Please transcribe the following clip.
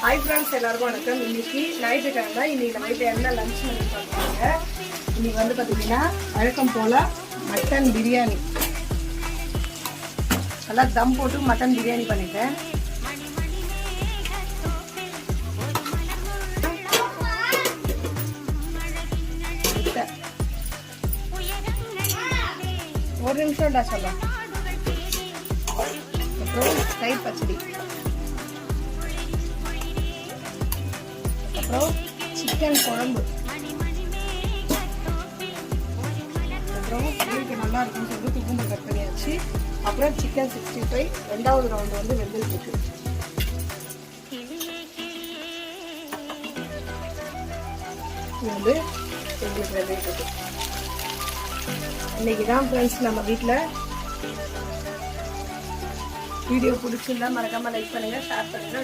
Hi friends, எல்லாருக்கும் வணக்கம். இன்னைக்கு ஞாயிற்றுக்கிழமை. இன்னைக்கு நம்ம வீட்டில் என்ன லஞ்ச் பண்ணி பண்ணுறாங்க. இன்னைக்கு வந்து பார்த்தீங்கன்னா வழக்கம் போல் மட்டன் பிரியாணி. நல்லா தம் போட்டு மட்டன் பிரியாணி பண்ணிட்டேன். ஒரு நிமிஷம்டா சொல்ல. அப்புறம் தயிர் பச்சடி, அப்புறம் சிக்கன் குழம்பு, அப்புறம் வீட்டுக்கு நல்லா இருக்குன்னு சொல்லிட்டு குக்கும்பர் கட் பண்ணியாச்சு. அப்புறம் சிக்கன் 65 2வது ரவுண்டு வந்து வெந்துட்டு இருக்கு. இது வந்து எங்களுக்கு வெந்துட்டு இருக்கு. இன்னைக்கு தான் ஃப்ரெண்ட்ஸ் நம்ம வீட்டில். வீடியோ பிடிச்சிருந்தா மறக்காம லைக் பண்ணுங்க, ஷேர் பண்ணுங்க.